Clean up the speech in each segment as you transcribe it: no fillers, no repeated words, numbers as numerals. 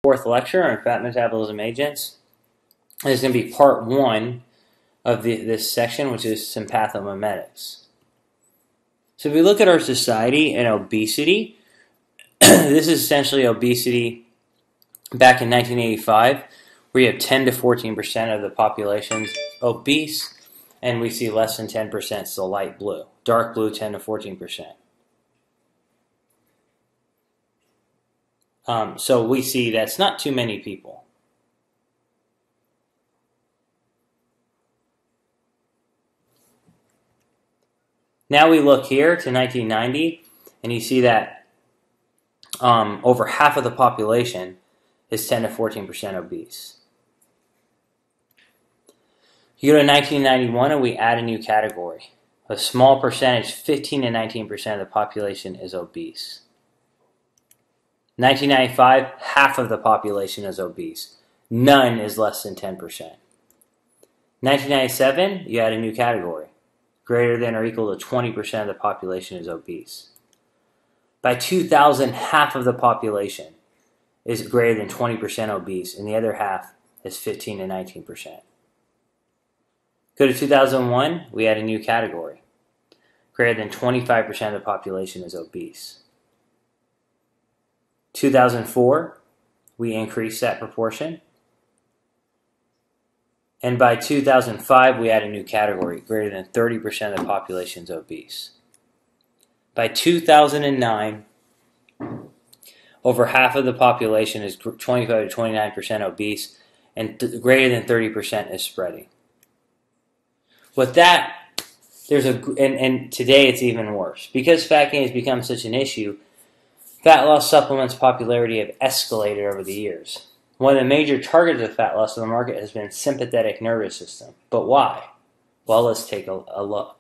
Fourth lecture on fat metabolism agents. This is going to be part one of this section, which is sympathomimetics. So if we look at our society and obesity, this is essentially obesity back in 1985, where you have 10 to 14% of the population obese, and we see less than 10%, so light blue. Dark blue, 10 to 14%. So we see that's not too many people. Now we look here to 1990, and you see that over half of the population is 10 to 14% obese. You go to 1991, and we add a new category. A small percentage, 15 to 19% of the population is obese. 1995, half of the population is obese. None is less than 10%. 1997, you add a new category. Greater than or equal to 20% of the population is obese. By 2000, half of the population is greater than 20% obese, and the other half is 15 to 19%. Go to 2001, we add a new category. Greater than 25% of the population is obese. 2004, we increase that proportion. And by 2005, we add a new category. Greater than 30% of the population is obese. By 2009, over half of the population is 25 to 29% obese, and greater than 30% is spreading. With that, and today it's even worse. Because fat gain has become such an issue, fat loss supplements' popularity have escalated over the years. One of the major targets of fat loss on the market has been sympathetic nervous system. But why? Well, let's take a look.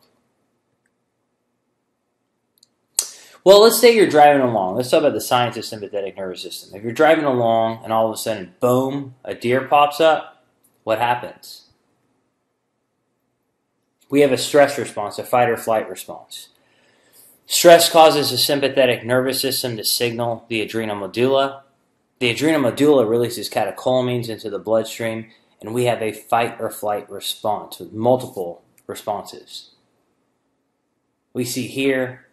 Well, let's say you're driving along. Let's talk about the science of sympathetic nervous system. If you're driving along and all of a sudden, boom, a deer pops up, what happens? We have a stress response, a fight or flight response. Stress causes the sympathetic nervous system to signal the adrenal medulla. The adrenal medulla releases catecholamines into the bloodstream, and we have a fight or flight response with multiple responses. We see here,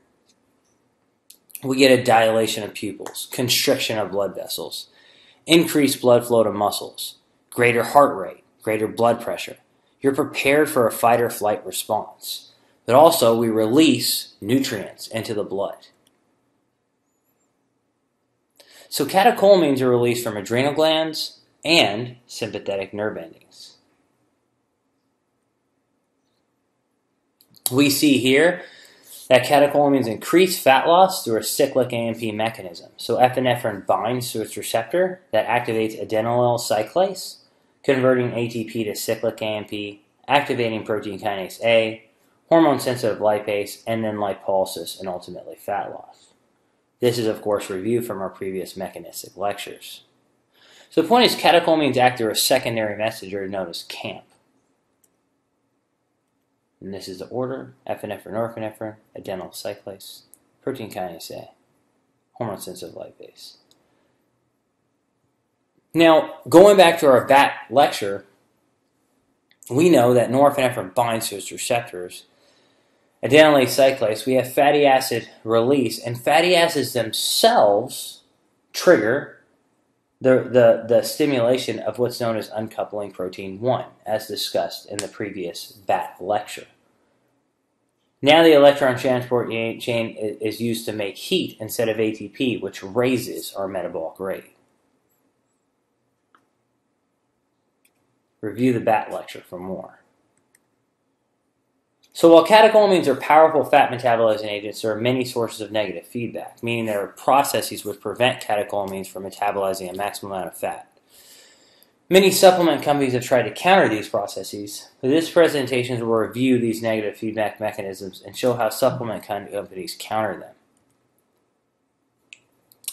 we get a dilation of pupils, constriction of blood vessels, increased blood flow to muscles, greater heart rate, greater blood pressure. You're prepared for a fight or flight response. But also, we release nutrients into the blood. So catecholamines are released from adrenal glands and sympathetic nerve endings. We see here that catecholamines increase fat loss through a cyclic AMP mechanism. So epinephrine binds to its receptor that activates adenylyl cyclase, converting ATP to cyclic AMP, activating protein kinase A, hormone-sensitive lipase, and then lipolysis, and ultimately fat loss. This is, of course, reviewed from our previous mechanistic lectures. So the point is, catecholamines act through a secondary messenger known as CAMP. And this is the order: epinephrine, norepinephrine, adenylyl cyclase, protein kinase A, hormone-sensitive lipase. Now, going back to our VAT lecture, we know that norepinephrine binds to its receptors. Adenylyl cyclase, we have fatty acid release, and fatty acids themselves trigger the stimulation of what's known as uncoupling protein 1, as discussed in the previous VAT lecture. Now the electron transport chain is used to make heat instead of ATP, which raises our metabolic rate. Review the VAT lecture for more. So while catecholamines are powerful fat metabolizing agents, there are many sources of negative feedback, meaning there are processes which prevent catecholamines from metabolizing a maximum amount of fat. Many supplement companies have tried to counter these processes, but this presentation will review these negative feedback mechanisms and show how supplement companies counter them.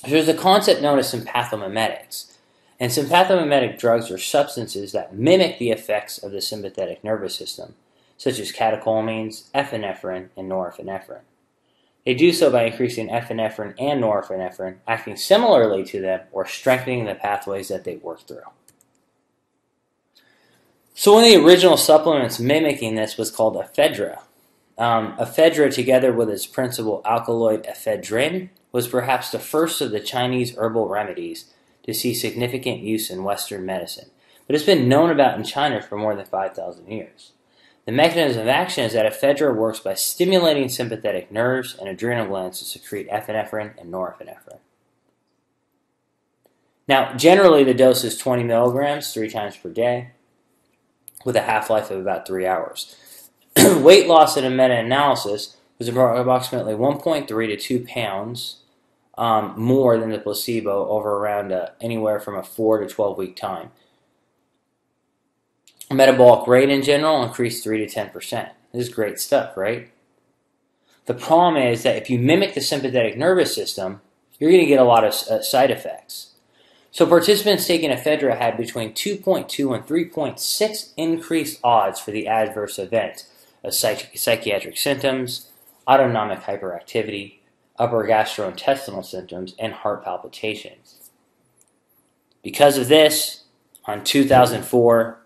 There's a concept known as sympathomimetics. And sympathomimetic drugs are substances that mimic the effects of the sympathetic nervous system, such as catecholamines, epinephrine, and norepinephrine. They do so by increasing epinephrine and norepinephrine, acting similarly to them or strengthening the pathways that they work through. So one of the original supplements mimicking this was called Ephedra. Ephedra, together with its principal alkaloid ephedrine, was perhaps the first of the Chinese herbal remedies to see significant use in Western medicine, but it's been known about in China for more than 5,000 years. The mechanism of action is that Ephedra works by stimulating sympathetic nerves and adrenal glands to secrete epinephrine and norepinephrine. Now, generally the dose is 20 milligrams 3 times per day with a half-life of about 3 hours. Weight loss in a meta-analysis was approximately 1.3 to 2 pounds more than the placebo over around anywhere from a 4 to 12-week time. Metabolic rate in general increased 3 to 10%. This is great stuff, right? The problem is that if you mimic the sympathetic nervous system, you're going to get a lot of side effects. So participants taking Ephedra had between 2.2 and 3.6 increased odds for the adverse event of psychiatric symptoms, autonomic hyperactivity, upper gastrointestinal symptoms, and heart palpitations. Because of this, on 2004,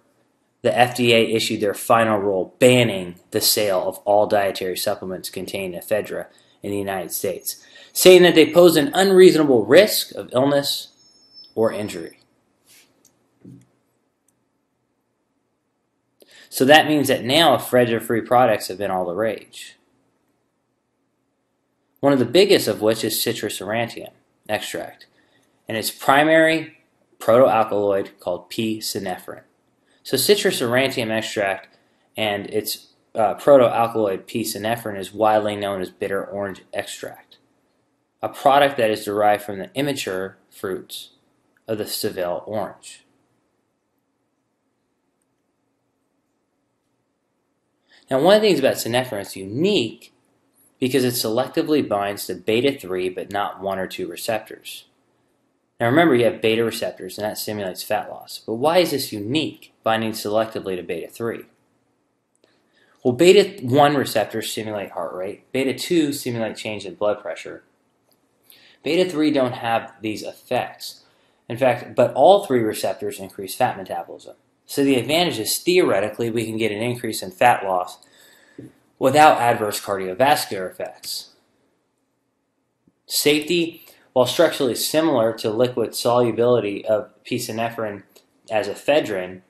the FDA issued their final rule banning the sale of all dietary supplements containing Ephedra in the United States, saying that they pose an unreasonable risk of illness or injury. So that means that now Ephedra-free products have been all the rage. One of the biggest of which is citrus aurantium extract, and its primary protoalkaloid called p-Synephrine. So citrus aurantium extract and its protoalkaloid p-Synephrine is widely known as bitter orange extract, a product that is derived from the immature fruits of the Seville orange. Now, one of the things about synephrine is unique because it selectively binds to beta-3 but not 1 or 2 receptors. Now remember, you have beta receptors and that stimulates fat loss. But why is this unique, binding selectively to beta-3? Well, beta-1 receptors stimulate heart rate, beta-2 stimulate change in blood pressure. Beta-3 don't have these effects. In fact, but all 3 receptors increase fat metabolism. So the advantage is theoretically we can get an increase in fat loss without adverse cardiovascular effects. Safety, while structurally similar to liquid solubility of p-Synephrine as ephedrine,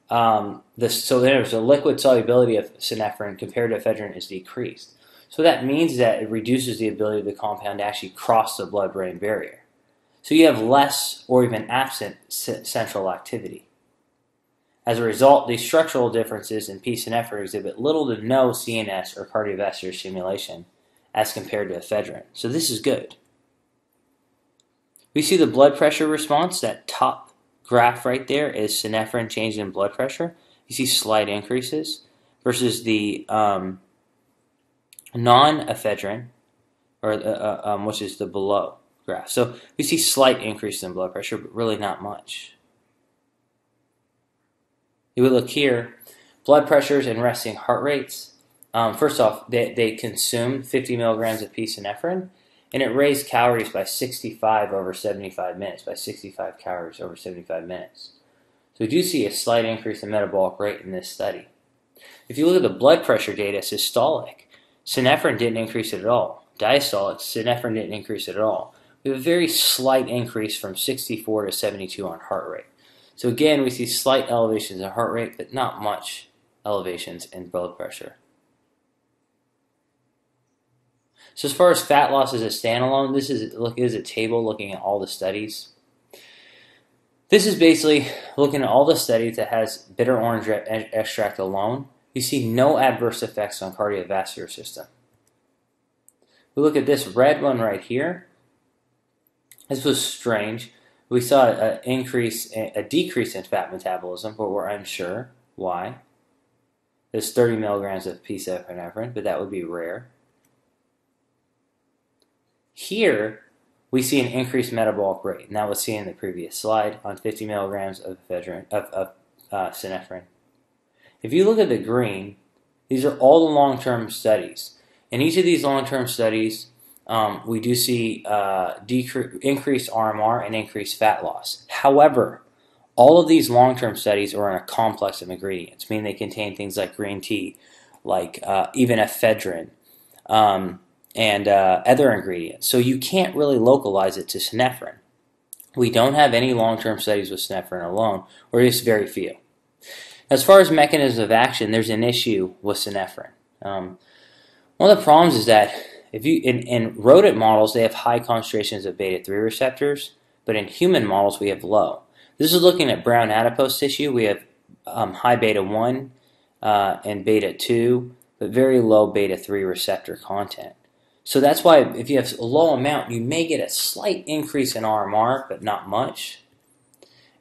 so there's a liquid solubility of synephrine compared to ephedrine is decreased. So that means that it reduces the ability of the compound to actually cross the blood-brain barrier. So you have less or even absent central activity. As a result, these structural differences in p-Synephrine exhibit little to no CNS or cardiovascular stimulation as compared to ephedrine. So this is good. We see the blood pressure response. That top graph right there is synephrine change in blood pressure. You see slight increases versus the non-ephedrine, or which is the below graph. So we see slight increase in blood pressure, but really not much. If we look here, blood pressures and resting heart rates. First off, they consumed 50 milligrams of p-Synephrine, and it raised calories by 65 over 75 minutes, by 65 calories over 75 minutes. So we do see a slight increase in metabolic rate in this study. If you look at the blood pressure data, systolic, synephrine didn't increase it at all. Diastolic, synephrine didn't increase it at all. We have a very slight increase from 64 to 72 on heart rate. So again, we see slight elevations in heart rate, but not much elevations in blood pressure. So as far as fat loss as a standalone, this is a table looking at all the studies. This is basically looking at all the studies that has bitter orange extract alone. You see no adverse effects on cardiovascular system. We look at this red one right here. This was strange. We saw a decrease in fat metabolism, but we're unsure why. There's 30 milligrams of p-Synephrine, but that would be rare. Here, we see an increased metabolic rate, and that was seen in the previous slide on 50 milligrams of synephrine. If you look at the green, these are all the long-term studies. In each of these long-term studies, we do see increased RMR and increased fat loss. However, all of these long-term studies are in a complex of ingredients, meaning they contain things like green tea, like even ephedrine, and other ingredients. So you can't really localize it to synephrine. We don't have any long-term studies with synephrine alone, or just very few. As far as mechanisms of action, there's an issue with synephrine. One of the problems is that if you in rodent models, they have high concentrations of beta-3 receptors, but in human models, we have low. This is looking at brown adipose tissue. We have high beta-1 and beta-2, but very low beta-3 receptor content. So that's why if you have a low amount, you may get a slight increase in RMR, but not much.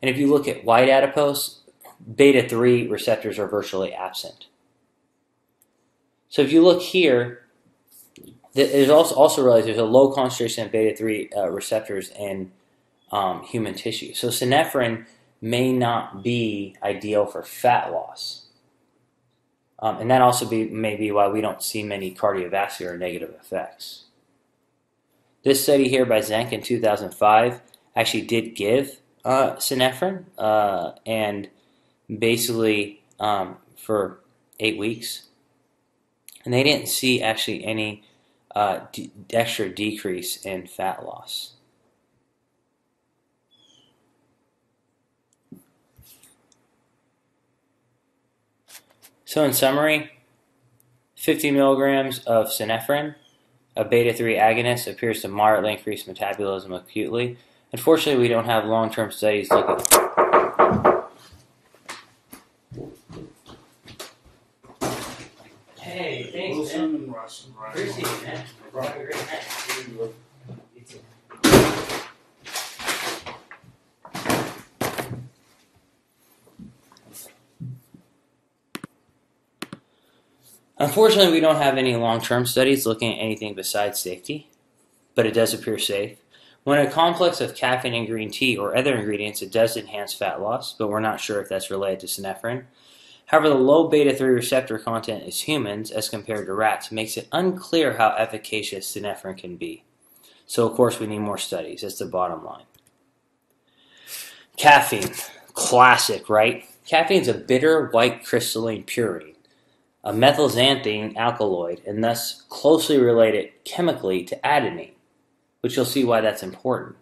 And if you look at white adipose, beta-3 receptors are virtually absent. So if you look here, there's also realized there's a low concentration of beta-3 receptors in human tissue. So synephrine may not be ideal for fat loss. And that also may be why we don't see many cardiovascular negative effects. This study here by Zenk in 2005 actually did give synephrine, and basically for 8 weeks. And they didn't see actually any extra decrease in fat loss. So in summary, 50 milligrams of synephrine, a beta-3 agonist, appears to moderately increase metabolism acutely. Unfortunately, we don't have long-term studies looking. Hey, thanks, man. Appreciate it, man. Have a great night. Unfortunately, we don't have any long-term studies looking at anything besides safety, but it does appear safe. When a complex of caffeine and green tea or other ingredients, it does enhance fat loss, but we're not sure if that's related to synephrine. However, the low beta-3 receptor content in humans as compared to rats makes it unclear how efficacious synephrine can be. So, of course, we need more studies. That's the bottom line. Caffeine. Classic, right? Caffeine is a bitter white crystalline purine, a methylxanthine alkaloid, and thus closely related chemically to adenine, which you'll see why that's important.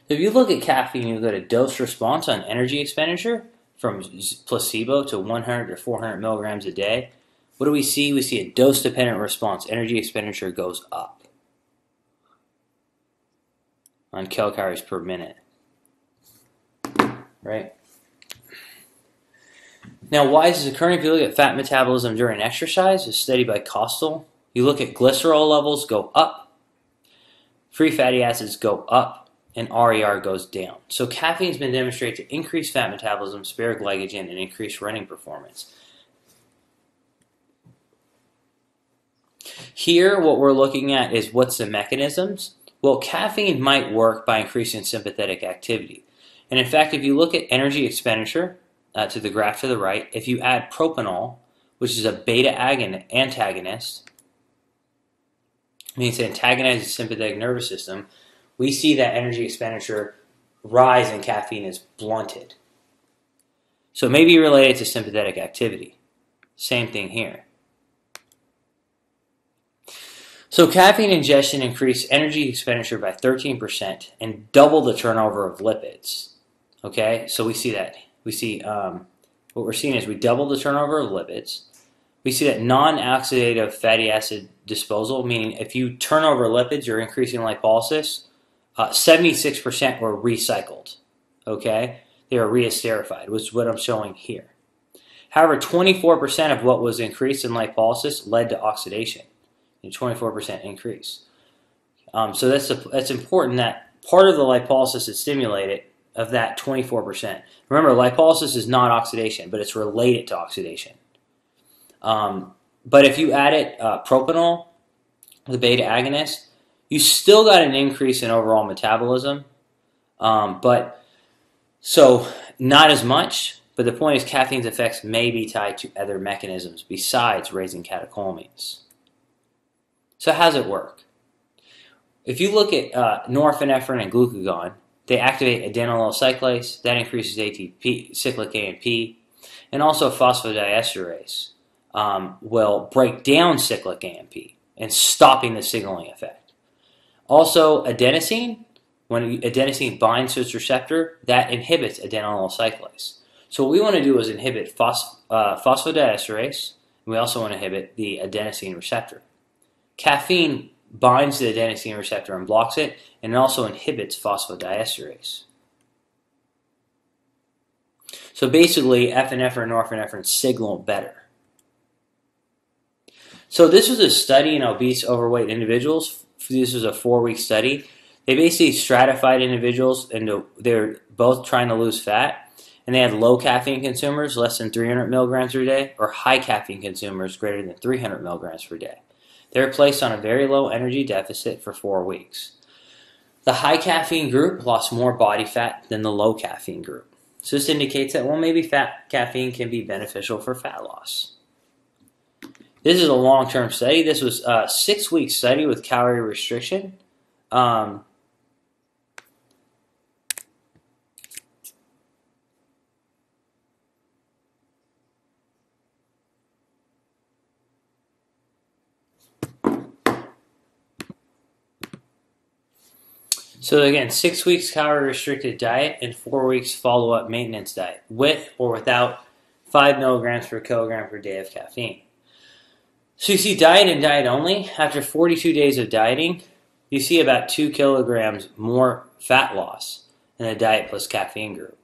If you look at caffeine, you get a dose response on energy expenditure from placebo to 100 to 400 milligrams a day. What do we see? We see a dose-dependent response. Energy expenditure goes up on kilocalories per minute, right? Now, why is this occurring? If you look at fat metabolism during exercise, a study by Kostel, you look at glycerol levels go up, free fatty acids go up, and RER goes down. So caffeine has been demonstrated to increase fat metabolism, spare glycogen, and increase running performance. Here, what we're looking at is what's the mechanisms. Well, caffeine might work by increasing sympathetic activity. And in fact, if you look at energy expenditure, to the graph to the right, if you add propanol, which is a beta antagonist, means it antagonizes the sympathetic nervous system, we see that energy expenditure rise in caffeine is blunted. So it may be related to sympathetic activity. Same thing here. So caffeine ingestion increased energy expenditure by 13% and double the turnover of lipids. Okay, so we see that. We see what we're seeing is we double the turnover of lipids. We see that non-oxidative fatty acid disposal, meaning if you turn over lipids, you're increasing lipolysis. 76% were recycled. Okay, they are reesterified, which is what I'm showing here. However, 24% of what was increased in lipolysis led to oxidation. A 24% increase. So that's important that part of the lipolysis is stimulated of that 24%. Remember, lipolysis is not oxidation, but it's related to oxidation. But if you added propanol, the beta agonist, you still got an increase in overall metabolism. But so not as much, but the point is caffeine's effects may be tied to other mechanisms besides raising catecholamines. So how does it work? If you look at norepinephrine and glucagon, they activate adenylyl cyclase. That increases ATP, cyclic AMP, and also phosphodiesterase will break down cyclic AMP and stopping the signaling effect. Also, adenosine, when adenosine binds to its receptor, that inhibits adenylyl cyclase. So what we want to do is inhibit phosphodiesterase, and we also want to inhibit the adenosine receptor. Caffeine binds the adenosine receptor and blocks it, and it also inhibits phosphodiesterase. So basically, epinephrine and norepinephrine signal better. So this was a study in obese, overweight individuals. This was a 4-week study. They basically stratified individuals into, they're both trying to lose fat, and they had low caffeine consumers, less than 300 milligrams per day, or high caffeine consumers, greater than 300 milligrams per day. They were placed on a very low energy deficit for 4 weeks. The high caffeine group lost more body fat than the low caffeine group. So this indicates that, well, maybe caffeine can be beneficial for fat loss. This is a long-term study. This was a 6-week study with calorie restriction. So again, 6 weeks calorie restricted diet and 4 weeks follow-up maintenance diet with or without 5 milligrams per kilogram per day of caffeine. So you see diet and diet only. After 42 days of dieting, you see about 2 kilograms more fat loss in the diet plus caffeine group.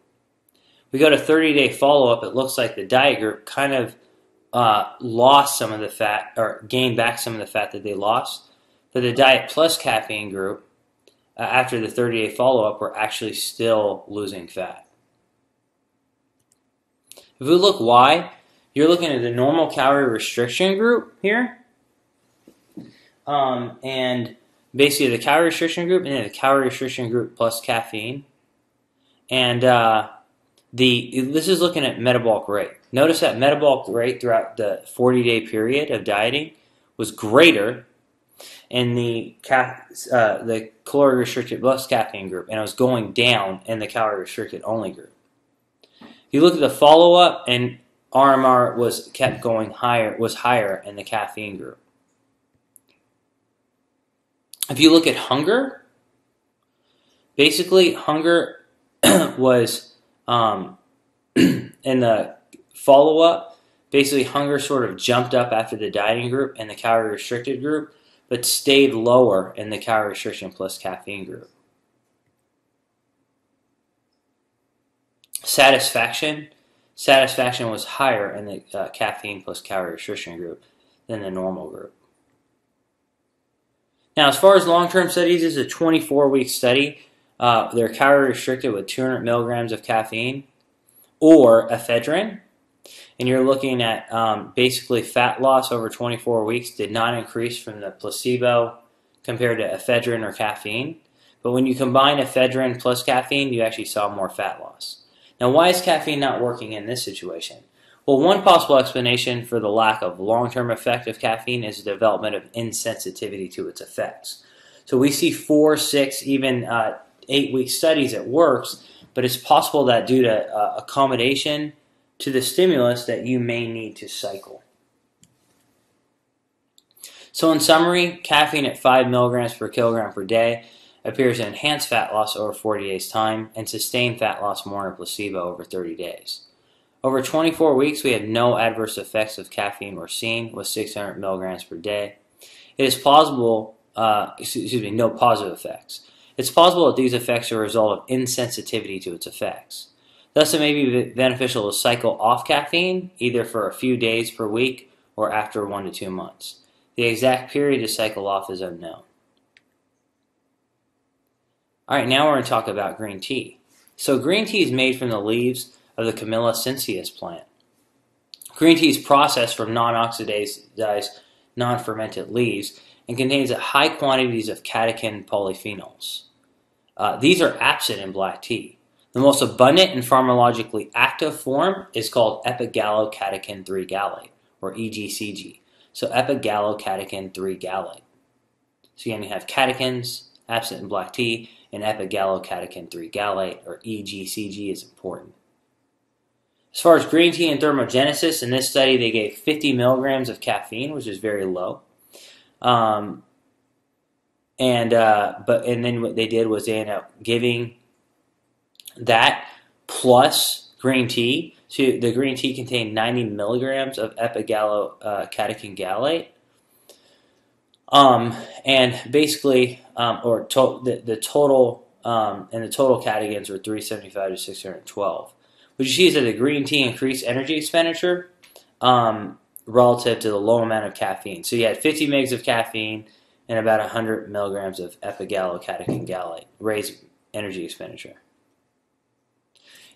We go to 30-day follow-up, it looks like the diet group kind of lost some of the fat, or gained back some of the fat that they lost. But the diet plus caffeine group, after the 30-day follow-up, we're actually still losing fat. If we look why, you're looking at the normal calorie restriction group here, and basically the calorie restriction group, and then the calorie restriction group plus caffeine. And this is looking at metabolic rate. Notice that metabolic rate throughout the 40-day period of dieting was greater in the calorie restricted plus caffeine group, and it was going down in the calorie restricted only group. You look at the follow-up, and RMR was kept going higher, was higher in the caffeine group. If you look at hunger, basically hunger was in the follow-up. Basically, hunger sort of jumped up after the dieting group and the calorie restricted group, but stayed lower in the calorie restriction plus caffeine group. Satisfaction was higher in the caffeine plus calorie restriction group than the normal group. Now, as far as long-term studies, this is a 24-week study. They're calorie restricted with 200 milligrams of caffeine or ephedra. And you're looking at basically fat loss over 24 weeks did not increase from the placebo compared to ephedra or caffeine. But when you combine ephedra plus caffeine, you actually saw more fat loss. Now, why is caffeine not working in this situation? Well, one possible explanation for the lack of long-term effect of caffeine is the development of insensitivity to its effects. So we see 4, 6, even 8-week studies it works, but it's possible that due to accommodation to the stimulus that you may need to cycle. So in summary, caffeine at 5 milligrams per kilogram per day appears to enhance fat loss over 40 days' time and sustain fat loss more than placebo over 30 days. Over 24 weeks, we had no adverse effects of caffeine were seen with 600 milligrams per day. It is plausible, no positive effects. It's plausible that these effects are a result of insensitivity to its effects. Thus, it may be beneficial to cycle off caffeine either for a few days per week or after 1 to 2 months. The exact period to cycle off is unknown. Alright, now we're going to talk about green tea. So green tea is made from the leaves of the Camellia sinensis plant. Green tea is processed from non-oxidized, non-fermented leaves and contains high quantities of catechin polyphenols. These are absent in black tea. The most abundant and pharmacologically active form is called epigallocatechin 3 gallate, or EGCG. So epigallocatechin 3 gallate. So again, you have catechins absent in black tea, and epigallocatechin 3 gallate, or EGCG, is important. As far as green tea and thermogenesis, in this study they gave 50 milligrams of caffeine, which is very low. And then what they did was they ended up giving that plus green tea. So the green tea contained 90 milligrams of epigallocatechin gallate. And basically, the total catechins were 375 to 612. What you see is that the green tea increased energy expenditure relative to the low amount of caffeine. So you had 50 mg of caffeine and about 100 milligrams of epigallocatechin gallate, raised energy expenditure.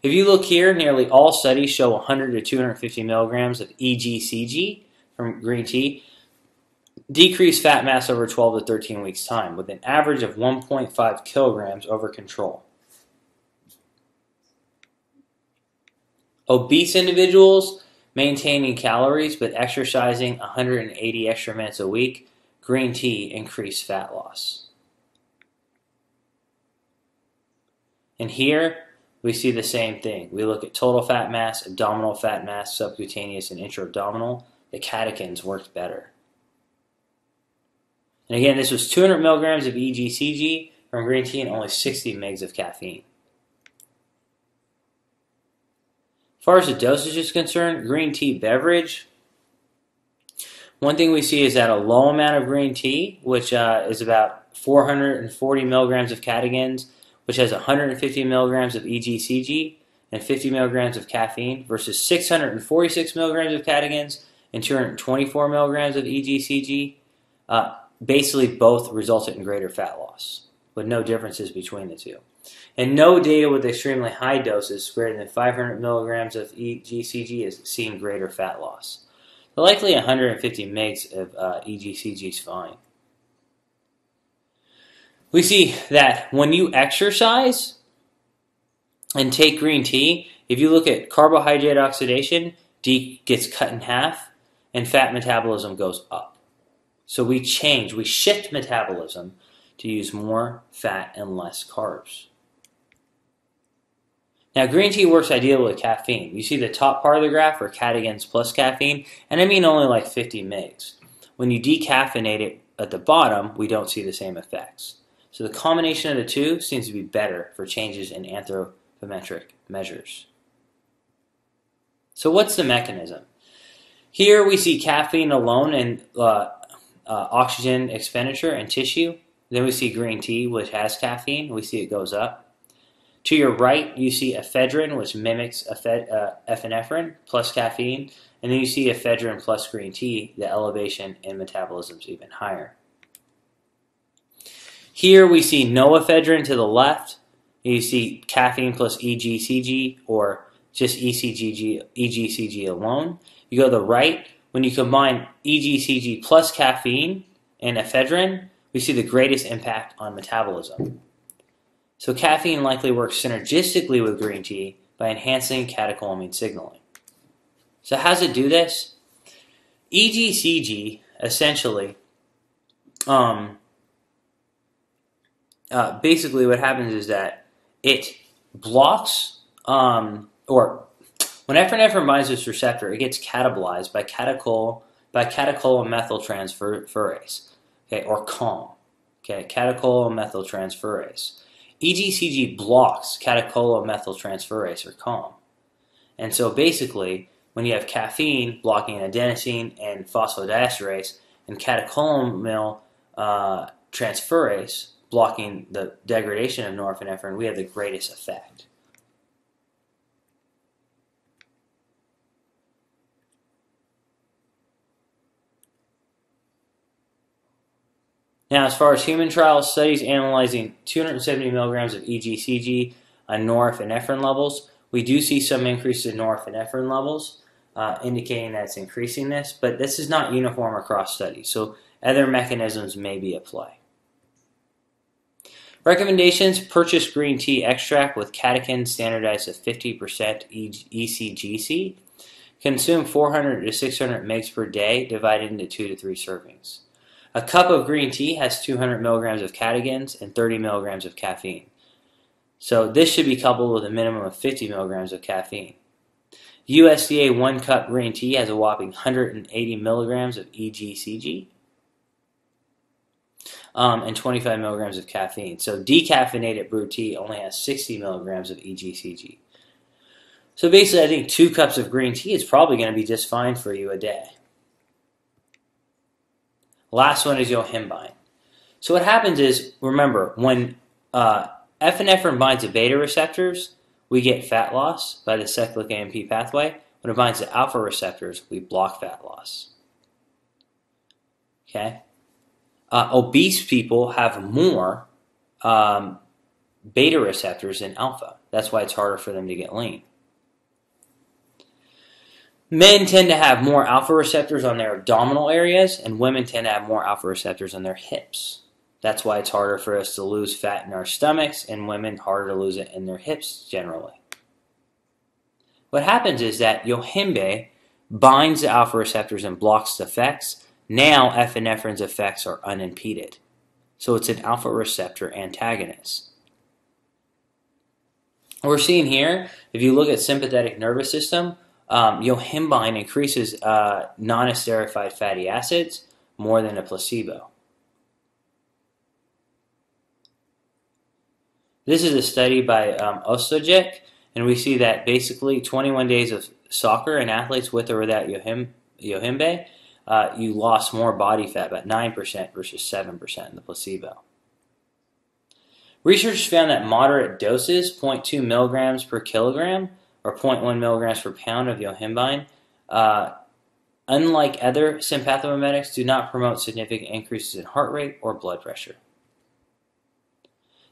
If you look here, nearly all studies show 100 to 250 milligrams of EGCG from green tea decrease fat mass over 12 to 13 weeks' time, with an average of 1.5 kilograms over control. Obese individuals maintaining calories but exercising 180 extra minutes a week, green tea increased fat loss. And here we see the same thing. We look at total fat mass, abdominal fat mass, subcutaneous, and intra-abdominal. The catechins worked better. And again, this was 200 milligrams of EGCG from green tea and only 60 mg of caffeine. As far as the dosage is concerned, green tea beverage, one thing we see is that a low amount of green tea, which is about 440 milligrams of catechins, which has 150 milligrams of EGCG and 50 milligrams of caffeine, versus 646 milligrams of catechins and 224 milligrams of EGCG, basically both resulted in greater fat loss, with no differences between the two. And no data with extremely high doses, greater than 500 milligrams of EGCG, has seen greater fat loss. But likely 150 mg of EGCG is fine. We see that when you exercise and take green tea, if you look at carbohydrate oxidation, gets cut in half, and fat metabolism goes up. So we shift metabolism to use more fat and less carbs. Now, green tea works ideally with caffeine. You see the top part of the graph are catechins plus caffeine, and I mean only like 50 mg. When you decaffeinate it at the bottom, we don't see the same effects. So the combination of the two seems to be better for changes in anthropometric measures. So what's the mechanism? Here we see caffeine alone and oxygen expenditure in tissue. Then we see green tea, which has caffeine. We see it goes up. To your right, you see ephedrine, which mimics epinephrine plus caffeine. And then you see ephedrine plus green tea. The elevation in metabolism is even higher. Here we see no ephedrine to the left. You see caffeine plus EGCG, or just EGCG alone. You go to the right. When you combine EGCG plus caffeine and ephedrine, we see the greatest impact on metabolism. So caffeine likely works synergistically with green tea by enhancing catecholamine signaling. So how does it do this? EGCG essentially, basically what happens is that it blocks, or when epinephrine binds this receptor, it gets catabolized by catecholomethyltransferase, okay, or COM, okay, catecholomethyltransferase. EGCG blocks catecholomethyltransferase, or COM. And so basically, when you have caffeine blocking adenosine and phosphodiesterase, and catecholomyl transferase blocking the degradation of norepinephrine, we have the greatest effect. Now, as far as human trial studies analyzing 270 milligrams of EGCG on norepinephrine levels, we do see some increase in norepinephrine levels, indicating that it's increasing this, but this is not uniform across studies, so other mechanisms may be at play. Recommendations: purchase green tea extract with catechins standardized at 50% ECGC. Consume 400 to 600 mg per day, divided into 2 to 3 servings. A cup of green tea has 200 milligrams of catechins and 30 milligrams of caffeine. So this should be coupled with a minimum of 50 milligrams of caffeine. USDA 1 cup green tea has a whopping 180 milligrams of EGCG and 25 milligrams of caffeine. So decaffeinated brewed tea only has 60 milligrams of EGCG. So basically, I think 2 cups of green tea is probably going to be just fine for you a day. Last one is yohimbine. So what happens is, remember, when epinephrine binds to beta receptors, we get fat loss by the cyclic AMP pathway. When it binds to alpha receptors, we block fat loss. Okay? Obese people have more beta receptors than alpha. That's why it's harder for them to get lean. Men tend to have more alpha receptors on their abdominal areas, and women tend to have more alpha receptors on their hips. That's why it's harder for us to lose fat in our stomachs, and women harder to lose it in their hips generally. What happens is that yohimbine binds the alpha receptors and blocks the effects. Now epinephrine's effects are unimpeded. So it's an alpha receptor antagonist. We're seeing here, if you look at sympathetic nervous system, yohimbine increases non-esterified fatty acids more than a placebo. This is a study by Dosage, and we see that basically 21 days of soccer in athletes with or without yohimbine, you lost more body fat, about 9% versus 7% in the placebo. Researchers found that moderate doses, 0.2 milligrams per kilogram or 0.1 milligrams per pound of yohimbine, unlike other sympathomimetics, do not promote significant increases in heart rate or blood pressure.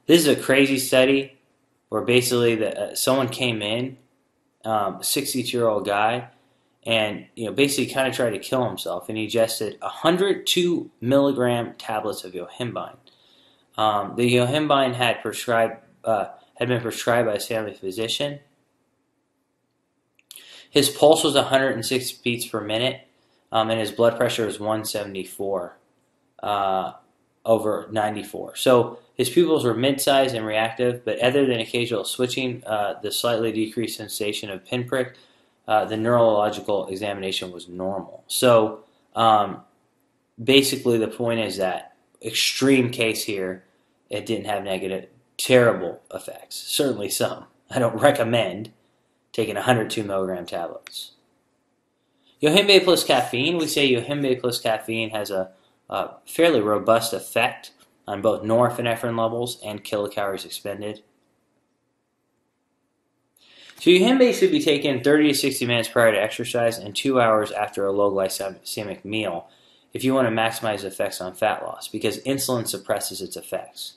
This is a crazy study where basically someone came in, 62-year-old guy, and basically kind of tried to kill himself, and he ingested 102 milligram tablets of yohimbine. The yohimbine had been prescribed by his family physician. His pulse was 106 beats per minute, and his blood pressure was 174 over 94. So his pupils were mid-sized and reactive, but other than occasional switching, the slightly decreased sensation of pinprick, the neurological examination was normal. So basically the point is that extreme case here, it didn't have terrible effects. Certainly some. I don't recommend taking 102 milligram tablets. Yohimbine plus caffeine, we say yohimbine plus caffeine has a fairly robust effect on both norepinephrine levels and kilocalories expended. So yohimbine should be taken 30 to 60 minutes prior to exercise and 2 hours after a low glycemic meal if you want to maximize effects on fat loss, because insulin suppresses its effects.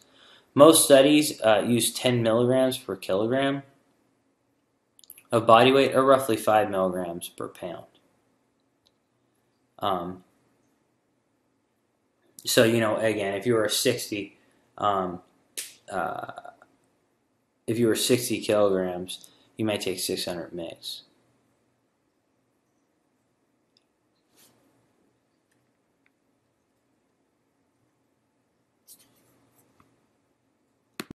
Most studies use 10 milligrams per kilogram of body weight, or roughly 5 milligrams per pound. So, again, if you were 60 kilograms, you might take 600 mg.